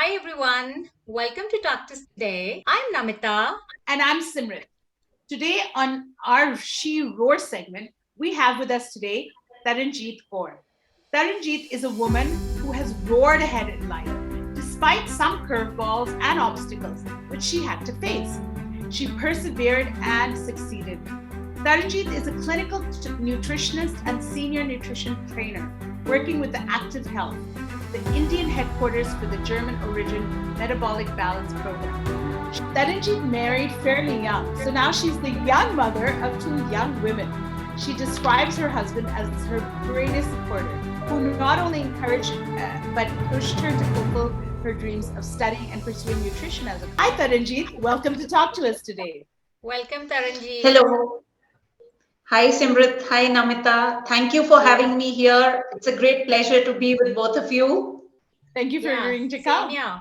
Hi everyone, welcome to TalktousToday. I'm Namita. And I'm Simrit. Today on our SheRoars segment, we have with us today Taranjeet Kaur. Taranjeet is a woman who has roared ahead in life, despite some curveballs and obstacles which she had to face. She persevered and succeeded. Taranjeet is a clinical nutritionist and senior nutrition trainer working with the AktivHealth, the Indian headquarters for the German origin Metabolic Balance program. Taranjeet married fairly young, so now she's the young mother of two young women. She describes her husband as her greatest supporter, who not only encouraged but pushed her to fulfill her dreams of studying and pursuing nutrition as a. Hi, Taranjeet. Welcome to talk to us today. Welcome Taranjeet. Hello. Hi, Simrit. Hi, Namita. Thank you for having me here. It's a great pleasure to be with both of you. Thank you for Yeah, agreeing to same come. here.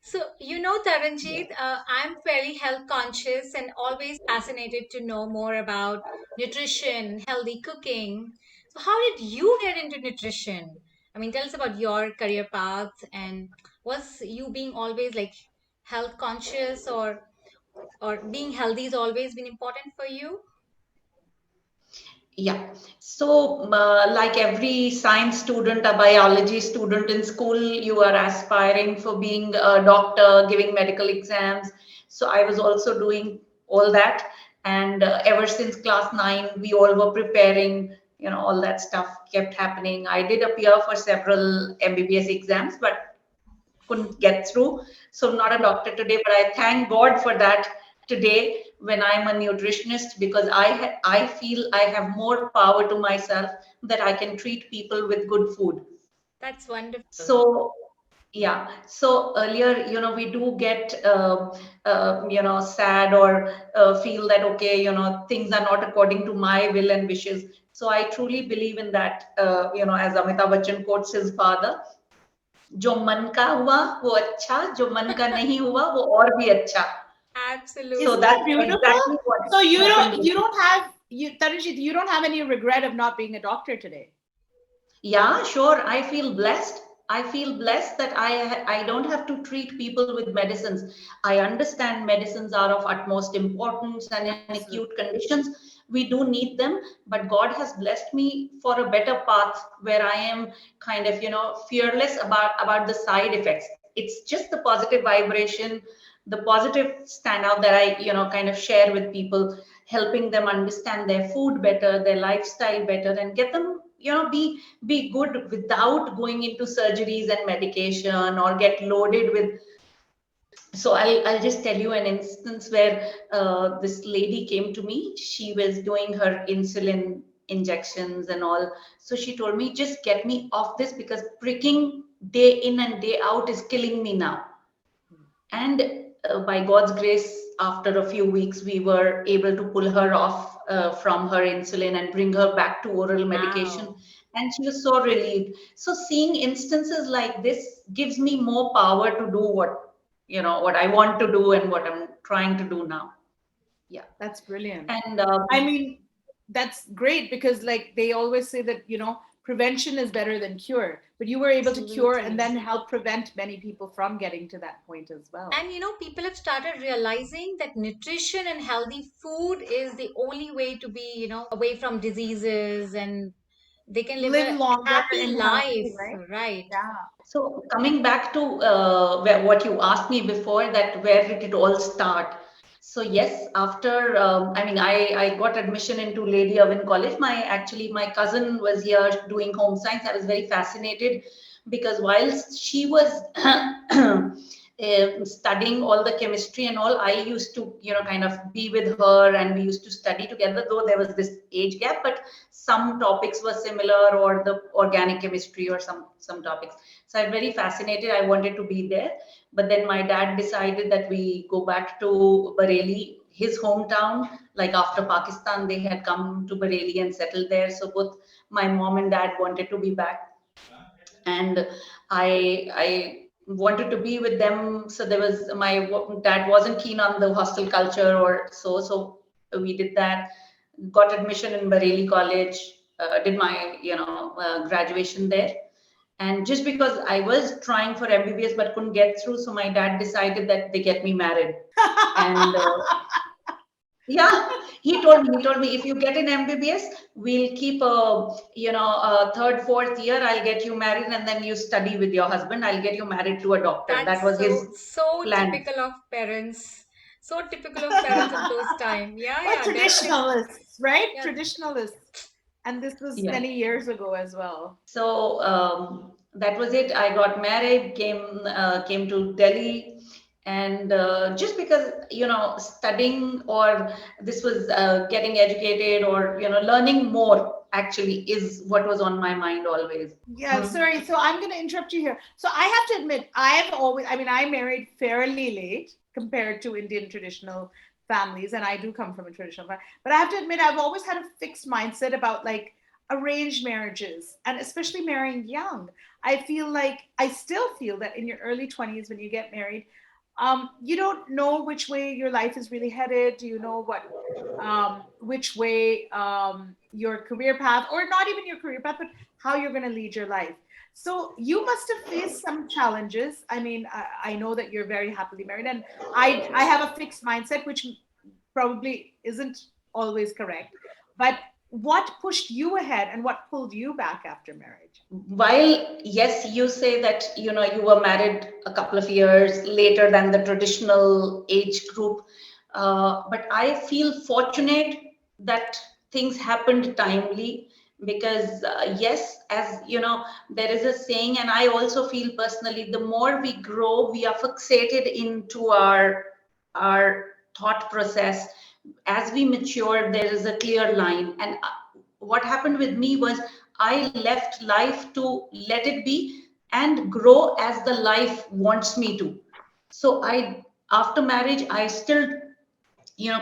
So, Taranjeet, I'm fairly health conscious and always fascinated to know more about nutrition, healthy cooking. So, how did you get into nutrition? I mean, tell us about your career path and was you being always like health conscious or being healthy has always been important for you? Yeah. So, like every science student, a biology student in school, you are aspiring for being a doctor, giving medical exams. So, I was also doing all that. And ever since class nine, we all were preparing, all that stuff kept happening. I did appear for several MBBS exams, but couldn't get through. So I'm not a doctor today, but I thank God for that today when I'm a nutritionist because I feel I have more power to myself that I can treat people with good food. That's wonderful. So yeah, so earlier, we do get, sad or feel that, okay, things are not according to my will and wishes. So I truly believe in that, as Amitabh Bachchan quotes his father, जो मन का हुआ वो अच्छा जो मन का नहीं हुआ वो और भी अच्छा. So Isn't Absolutely. that that's beautiful? exactly what So you happened don't with you me. don't have you Taranjeet, you don't have any regret of not being a doctor today. Yeah, sure. I feel blessed. I feel blessed that I don't have to treat people with medicines. I understand medicines are of utmost importance and in acute Absolutely. conditions we do need them, but God has blessed me for a better path where I am kind of, fearless about the side effects. It's just the positive vibration, the positive standout that I, kind of share with people, helping them understand their food better, their lifestyle better, and get them, be good without going into surgeries and medication or get loaded with. So I'll just tell you an instance where this lady came to me. She was doing her insulin injections and all. So she told me, just get me off this because pricking day in and day out is killing me now. And by God's grace, after a few weeks, we were able to pull her off from her insulin and bring her back to oral medication. Wow. And she was so relieved. So seeing instances like this gives me more power to do what I want to do and what I'm trying to do now. Yeah. That's brilliant. And I mean, that's great because like they always say that, prevention is better than cure, but you were able to cure and Absolutely. then help prevent many people from getting to that point as well. And people have started realizing that nutrition and healthy food is the only way to be, away from diseases and they can live Live a longer happy and life, healthy, right? right? Yeah. so coming back to what you asked me before, that where did it all start? So yes, after I mean, I got admission into Lady Irwin College. My cousin was here doing home science. I was very fascinated because whilst she was studying all the chemistry and all, I used to kind of be with her and we used to study together. Though there was this age gap, but some topics were similar, or the organic chemistry or some topics. So I'm very fascinated. I wanted to be there. But then my dad decided that we go back to Bareilly, his hometown. Like after Pakistan, they had come to Bareilly and settled there. So both my mom and dad wanted to be back. And I wanted to be with them. So there was dad wasn't keen on the hostel culture or so. So we did that, got admission in Bareilly College, did my graduation there, And just because I was trying for MBBS but couldn't get through, so my dad decided that they get me married. And yeah, he told me, if you get an MBBS, we'll keep a third, fourth year. I'll get you married, and then you study with your husband. I'll get you married to a doctor. That That's was his so plan. typical of parents. So typical of parents of those time. Yeah, Well, yeah, definitely. traditionalists, right? Yeah, Traditionalists. And this was Yeah. many years ago as well. So that was it. I got married, came to Delhi, and just because studying, or this was getting educated, or learning more actually is what was on my mind always. Yeah, sorry. So I'm going to interrupt you here. So I have to admit, I married fairly late compared to Indian traditional families, and I do come from a traditional family. But I have to admit, I've always had a fixed mindset about like arranged marriages, and especially marrying young. I still feel that in your early 20s, when you get married, you don't know which way your life is really headed. Do you know which way your career path, or not even your career path, but how you're going to lead your life. So you must have faced some challenges. I mean, I know that you're very happily married, and I have a fixed mindset, which probably isn't always correct. But what pushed you ahead, and what pulled you back after marriage? While yes, you say that you were married a couple of years later than the traditional age group, but I feel fortunate that things happened timely, because yes, as you know, there is a saying, and I also feel personally, the more we grow, we are fixated into our thought process. As we mature, there is a clear line, and what happened with me was I left life to let it be and grow as the life wants me to. So after marriage, I still,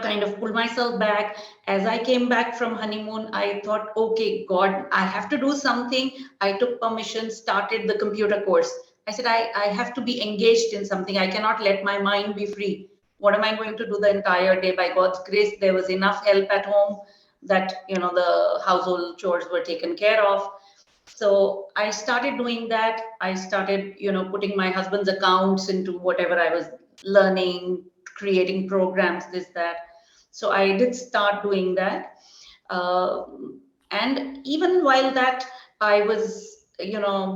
kind of pull myself back. As I came back from honeymoon, I thought, okay, God, I have to do something. I took permission, started the computer course. I said, I have to be engaged in something. I cannot let my mind be free. What am I going to do the entire day? By God's grace, there was enough help at home that, the household chores were taken care of. So I started doing that. I started, putting my husband's accounts into whatever I was learning, creating programs, this, that. So I did start doing that. Uh, and even while that, I was,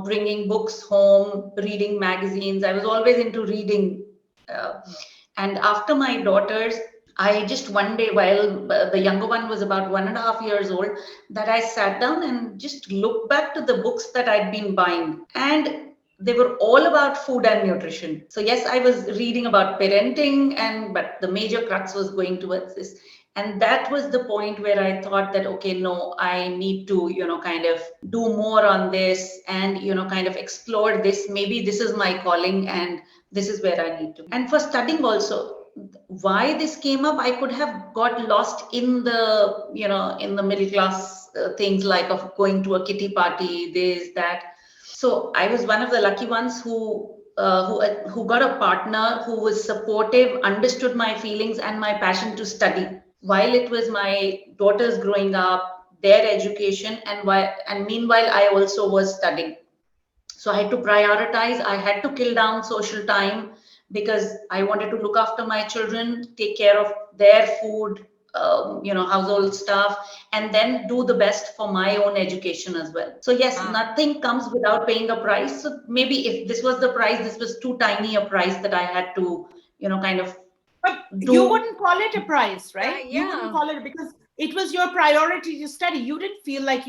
bringing books home, reading magazines. I was always into reading. Uh, and after my daughters, I just one day, while the younger one was about 1.5 years old, that I sat down and just looked back to the books that I'd been buying. And they were all about food and nutrition. So yes, I was reading about parenting, but the major crux was going towards this. And that was the point where I thought that, okay, no, I need to, kind of do more on this, and, kind of explore this. Maybe this is my calling, and this is where I need to. And for studying also, why this came up, I could have got lost in the middle class things, like of going to a kitty party, this, that. So I was one of the lucky ones who got a partner who was supportive, understood my feelings and my passion to study, while it was my daughters growing up, their education, and meanwhile I also was studying. So I had to prioritize. I had to kill down social time, because I wanted to look after my children, take care of their food, household stuff, and then do the best for my own education as well. So yes, yeah. nothing comes without paying a price. So maybe if this was the price, this was too tiny a price that I had to, kind of But you do. wouldn't call it a price, Yeah, right? You wouldn't yeah. call it, because it was your priority to study. You didn't feel like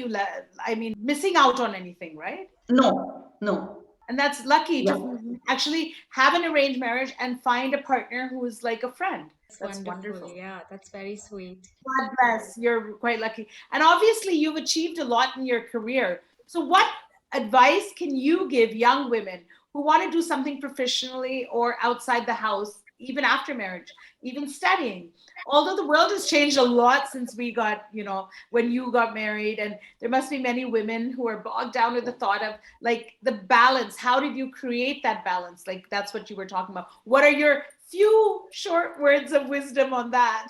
I mean, missing out on anything, right? No, no. And that's lucky Yeah. to actually have an arranged marriage and find a partner who is like a friend. That's That's wonderful. wonderful. Yeah, that's very sweet. God bless. You're quite lucky. And obviously, you've achieved a lot in your career. So, what advice can you give young women who want to do something professionally or outside the house, even after marriage, even studying? Although the world has changed a lot since when you got married, and there must be many women who are bogged down with the thought of like the balance. How did you create that balance? Like, that's what you were talking about. What are your few short words of wisdom on that?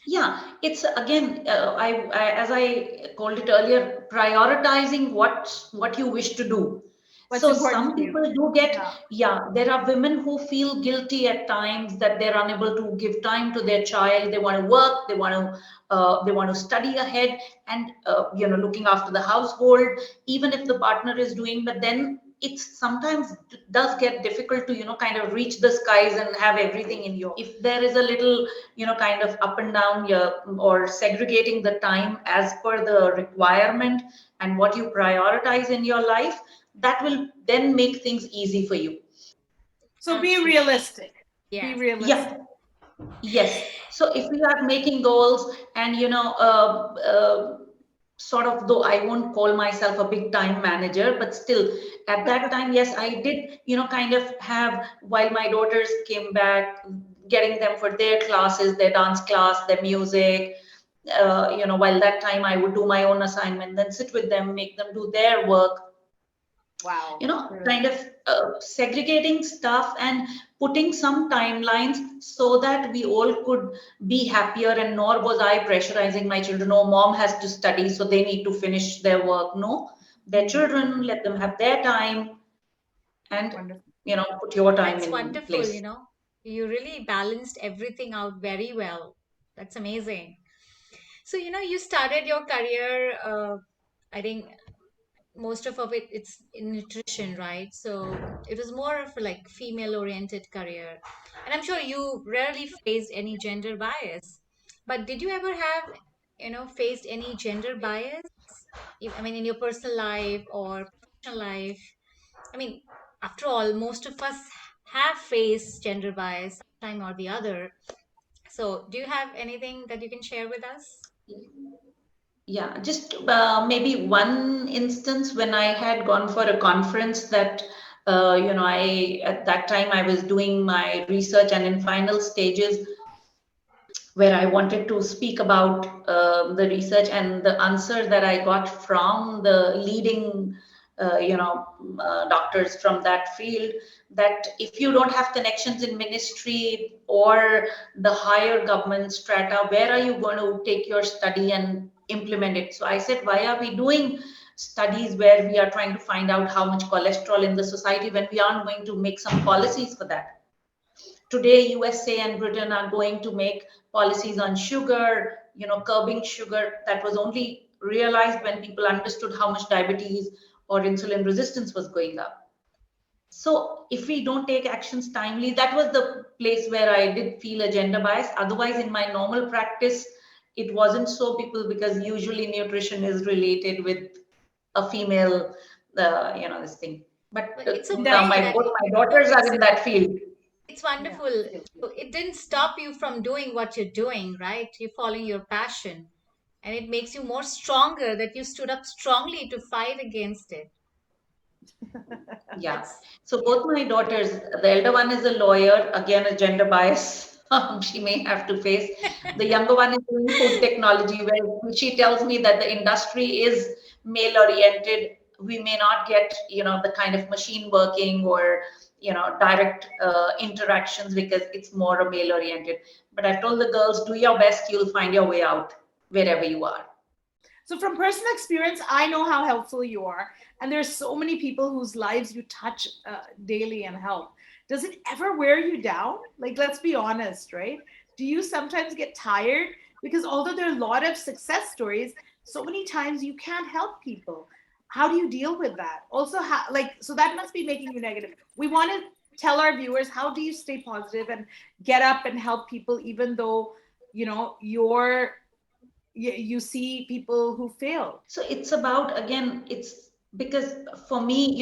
Yeah, it's again, as I called it earlier, prioritizing what you wish to do. What's So important some to you? people do get, Yeah. yeah, there are women who feel guilty at times that they're unable to give time to their child. They want to work, they want to study ahead, and looking after the household, even if the partner is doing. But then it's sometimes does get difficult to kind of reach the skies and have everything in your. If there is a little kind of up and down, yeah, or segregating the time as per the requirement and what you prioritize in your life, that will then make things easy for you. So be Absolutely. realistic. Be Yes. Yeah. realistic. Yes. So if we are making goals and sort of, though I won't call myself a big time manager, but still at that time, yes, I did, kind of have, while my daughters came back, getting them for their classes, their dance class, their music. While that time I would do my own assignment, then sit with them, make them do their work, Wow. kind of segregating stuff and putting some timelines so that we all could be happier, and nor was I pressurizing my children. No, mom has to study, so they need to finish their work. No, their Hmm. children, let them have their time, and Wonderful. put your time That's in wonderful, place. You really balanced everything out very well. That's amazing. So, you started your career, I think most of it it's in nutrition, right? So it was more of a like female oriented career. And I'm sure you rarely faced any gender bias. But did you ever have, faced any gender bias? I mean, in your personal life or professional life? I mean, after all, most of us have faced gender bias sometime or the other. So, do you have anything that you can share with us? Yeah, just maybe one instance when I had gone for a conference that, I at that time I was doing my research and in final stages, where I wanted to speak about the research, and the answer that I got from the leading, doctors from that field, that if you don't have connections in ministry or the higher government strata, where are you going to take your study and implement it? So I said, why are we doing studies where we are trying to find out how much cholesterol in the society when we aren't going to make some policies for that? Today, USA and Britain are going to make policies on sugar, curbing sugar. That was only realized when people understood how much diabetes or insulin resistance was going up. So if we don't take actions timely, that was the place where I did feel a gender bias. Otherwise, in my normal practice, it wasn't so, people, because usually nutrition is related with a female, this thing. But But it's Yeah. okay my that both my daughters are in that field. it's Yeah. wonderful. So it didn't stop you from doing what you're doing, right? You're following your passion. And it makes you more stronger that you stood up strongly to fight against it. Yeah. That's, So yeah. both my daughters, the elder one is a lawyer, again, a gender bias she may have to face. The younger one is doing food technology, where she tells me that the industry is male oriented. We may not get, the kind of machine working or, direct interactions, because it's more a male oriented. But I told the girls, do your best, you'll find your way out wherever you are. So from personal experience, I know how helpful you are, and there's so many people whose lives you touch daily and help. Does it ever wear you down? Like, let's be honest, right? Do you sometimes get tired? Because although there are a lot of success stories, so many times you can't help people. How do you deal with that? Also, so that must be making you negative. We want to tell our viewers, how do you stay positive and get up and help people, even though you see people who fail. So it's about, again, it's because for me,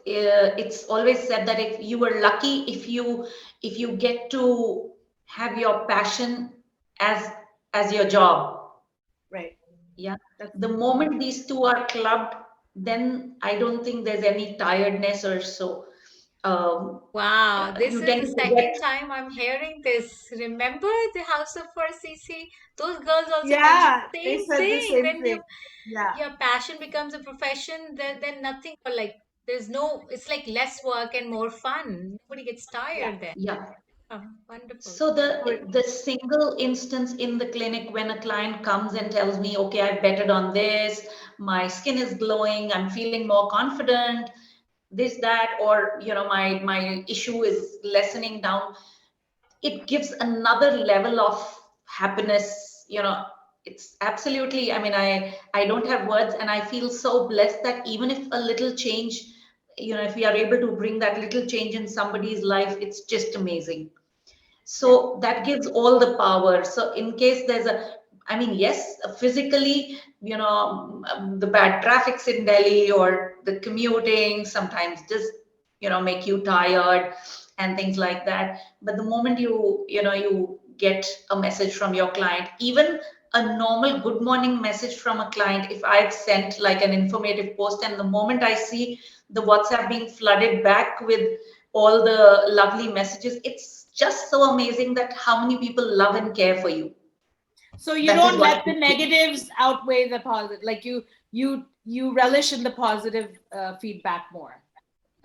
it's always said that if you were lucky, if you get to have your passion as your job. Right. Yeah. That's The moment these two are clubbed, then I don't think there's any tiredness or so. Wow, this You is tend the to get. second time I'm hearing this. Remember the House of CC? Those girls also mentioned yeah, the they same said the thing. same When thing. Yeah. your passion becomes a profession, then nothing, or like there's no, it's like less work and more fun. Nobody gets Yeah. tired then. Yeah. Oh, wonderful. So So, the single instance in the clinic when a client comes and tells me, okay, I've betted on this, my skin is glowing, I'm feeling more confident, this, that, or my issue is lessening down, it gives another level of happiness. It's absolutely, I mean, I don't have words, and I feel so blessed that even if a little change, if we are able to bring that little change in somebody's life, it's just amazing. Yeah. So that gives all the power. So in case there's a, I mean, yes, physically, the bad traffics in Delhi or the commuting sometimes just, make you tired and things like that. But the moment you get a message from your client, even a normal good morning message from a client, if I've sent like an informative post, and the moment I see the WhatsApp being flooded back with all the lovely messages, it's just so amazing that how many people love and care for you. so you That is don't what let the negatives outweigh the positive. Like you relish in the positive feedback more.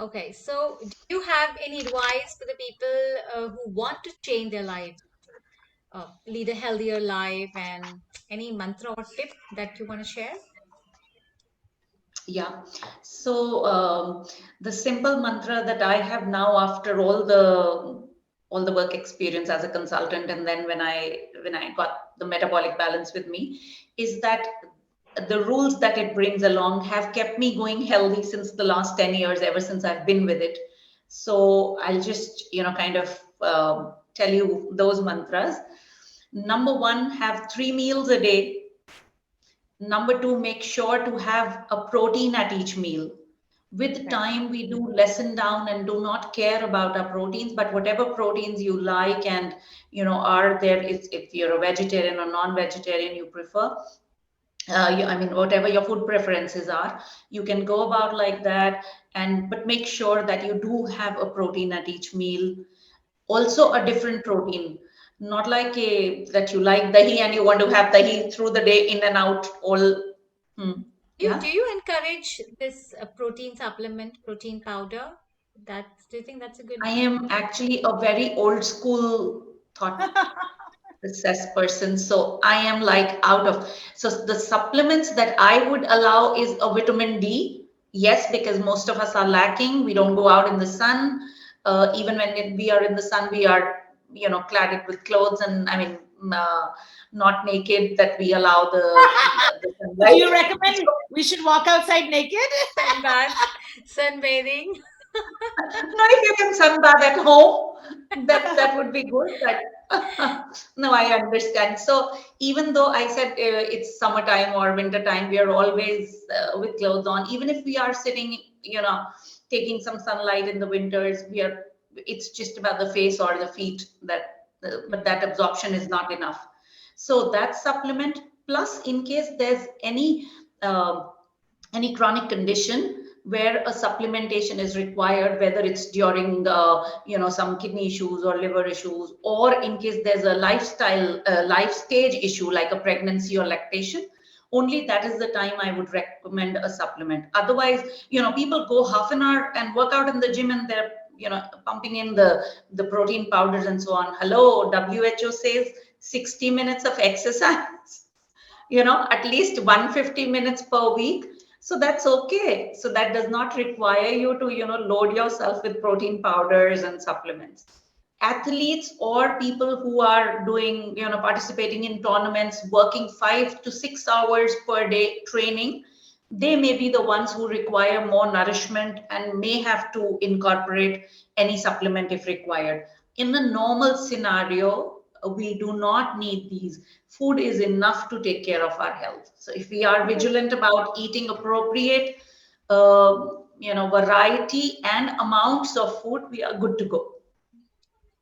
Okay, so do you have any advice for the people who want to change their lives, lead a healthier life, and any mantra or tip that you want to share? Yeah. So the simple mantra that I have now, after all the work experience as a consultant, and then when I got the metabolic balance with me, is that the rules that it brings along have kept me going healthy since the last 10 years, ever since I've been with it. So I'll just kind of tell you those mantras. Number one, have 3 meals a day. Number two, make sure to have a protein at each meal. With Okay. time, we do lessen down and do not care about our proteins, but whatever proteins you like and are there, if you're a vegetarian or non-vegetarian you prefer, I mean, whatever your food preferences are, you can go about like that. And but make sure that you do have a protein at each meal, also a different protein, not like a that you like dahi and you want to have dahi through the day in and out all. Hmm. Do Yeah. you encourage this protein supplement, protein powder? Do you think that's a good I am actually a very old school thought process person, so I am like out of, so the supplements that I would allow is a vitamin D. Yes, because most of us are lacking, we don't go out in the sun. Even when we are in the sun, we are cladded with clothes, and I mean, not naked, that we allow the Do you sunlight. recommend So we should walk outside naked? sunbath, sunbathing? no, if you can sunbathe at home, that would be good. But no, I understand. So even though I said it's summertime or winter time, we are always with clothes on. Even if we are sitting, taking some sunlight in the winters, we are. It's just about the face or the feet but that absorption is not enough. So that supplement, plus in case there's uh, any chronic condition where a supplementation is required, whether it's during some kidney issues or liver issues, or in case there's a life stage issue like a pregnancy or lactation, only that is the time I would recommend a supplement. Otherwise, people go half an hour and work out in the gym, and they're pumping in the protein powders and so on. Hello, WHO says 60 minutes of exercise, at least 150 minutes per week. So that's okay. So that does not require you to, load yourself with protein powders and supplements. Athletes or people who are doing, participating in tournaments, working 5 to 6 hours per day training, they may be the ones who require more nourishment and may have to incorporate any supplement if required. In a normal scenario, we do not need these. Food is enough to take care of our health. So if we are vigilant about eating appropriate, variety and amounts of food, we are good to go.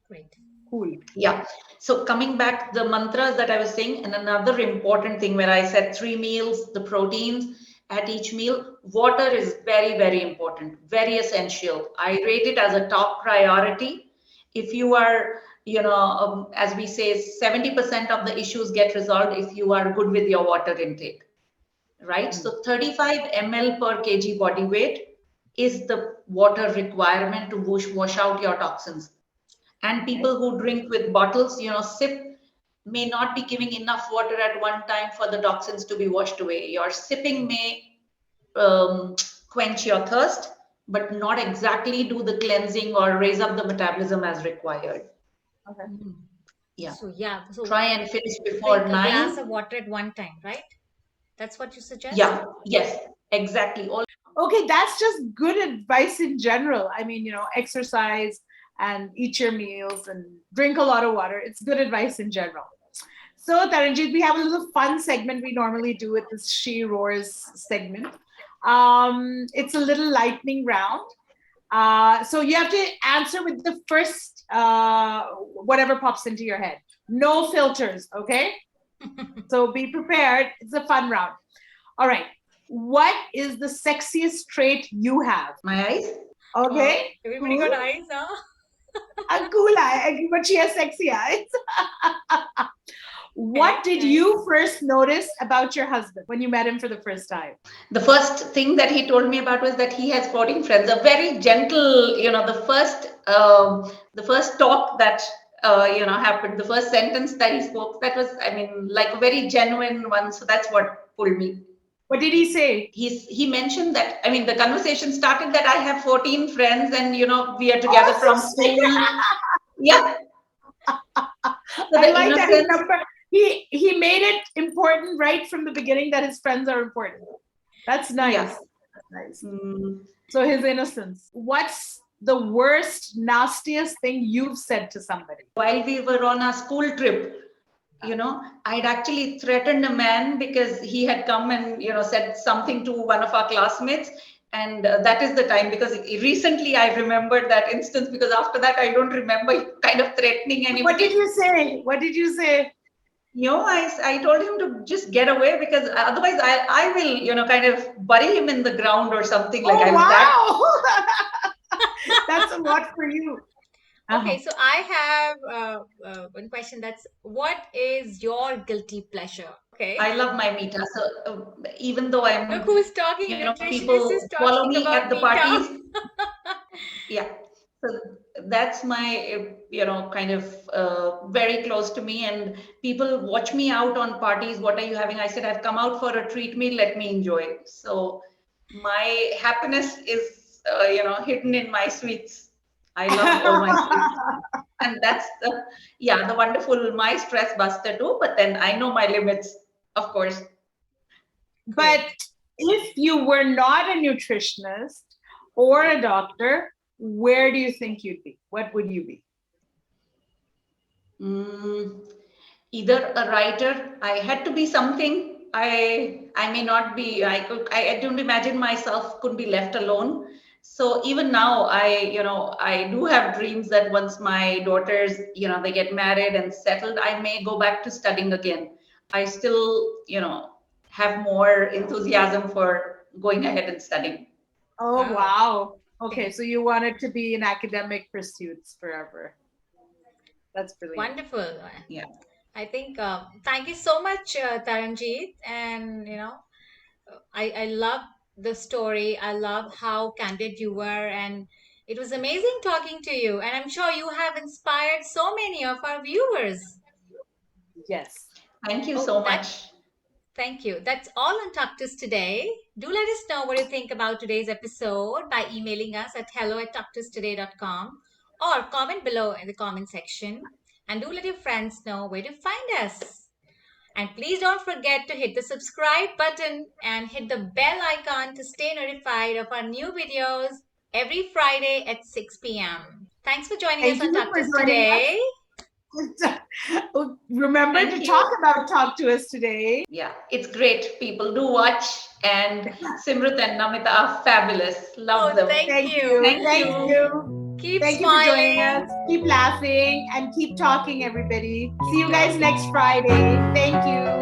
Great. Cool. Yeah. So coming back, the mantras that I was saying, and another important thing where I said 3 meals, the proteins at each meal, water is very, very important, very essential. I rate it as a top priority. If you are, as we say, 70% of the issues get resolved if you are good with your water intake, right? Mm. So 35 ml per kg body weight is the water requirement to wash out your toxins. And Okay. people who drink with bottles, sip, may not be giving enough water at one time for the toxins to be washed away. Your sipping may um, quench your thirst, but not exactly do the cleansing or raise up the metabolism as required. Okay. Mm. Yeah. So yeah, so Try and finish drink before a glass 9. of water at one time, right? That's what you suggest? Yeah, yes, exactly. Okay, that's just good advice in general. I mean, exercise and eat your meals and drink a lot of water. It's good advice in general. So, Taranjeet, we have a little fun segment we normally do with this She Roars segment. It's a little lightning round. So you have to answer with the first whatever pops into your head. No filters, okay? So be prepared. It's a fun round. All right. What is the sexiest trait you have? My eyes? Okay. Everybody got Cool. eyes, huh? A cool eye, but she has sexy eyes. Okay, What did nice. you first notice about your husband when you met him for the first time? The first thing that he told me about was that he has 14 friends. A very gentle, the first talk that happened, the first sentence that he spoke, that was, I mean, like a very genuine one. So that's what pulled me. What did he say? He mentioned that, I mean, the conversation started that I have 14 friends and we are together Oh, so from sweet. school. Yeah. So I the like that he innocence. number he made it important right from the beginning that his friends are important. That's nice. Yeah. That's nice. Mm, So his innocence. What's the worst, nastiest thing you've said to somebody? while we were on a school trip, I'd actually threatened a man because he had come and said something to one of our classmates. And that is the time, because recently I remembered that instance, because after that I don't remember kind of threatening What did anybody. you say? What did you say? I told him to just get away, because otherwise I will kind of bury him in the ground or something. Like, Oh I was that. wow. That's a lot for you. Uh-huh. Okay, so I have one question. That's what is your guilty pleasure? Okay. I love my Mita. So even though Look I'm, who's talking. Nutritionist people is follow talking me at about the Mita. parties. Yeah. So that's my, kind of very close to me. And people watch me out on parties. What are you having? I said, I've come out for a treat meal. Let me enjoy. So my happiness is, hidden in my sweets. I love all my sweets. And that's the wonderful, my stress buster too. But then I know my limits, of course. But Great. if you were not a nutritionist or a doctor, where do you think you'd be? What would you be? Mm, either a writer. I had to be something. I may not be. I don't imagine myself could be left alone. So even now, I do have dreams that once my daughters, they get married and settled, I may go back to studying again. I still, have more enthusiasm for going ahead and studying. Oh Wow. wow. Okay, Okay. so you wanted to be in academic pursuits forever. That's brilliant. Wonderful. Yeah. I think thank you so much, Taranjeet. And I love the story. I love how candid you were, and it was amazing talking to you. And I'm sure you have inspired so many of our viewers. Yes. Thank you Oh, so that much. thank you. That's all on Talktus today. Do let us know what you think about today's episode by emailing us at hello@talktoustoday.com or comment below in the comment section. And do let your friends know where to find us. And please don't forget to hit the subscribe button and hit the bell icon to stay notified of our new videos every Friday at 6 p.m. Thanks for joining us Thank on you for Talktus joining us. today. Remember Thank to talk you. about Talk to Us today. Yeah, it's great. People do watch, and Simrit and Namita are fabulous. Love Oh, them. thank Thank you. you. Thank Thank you. you. Keep Thank you for joining smiling. us. Keep laughing and keep talking, everybody. Keep See you guys next talking. Friday. Thank you.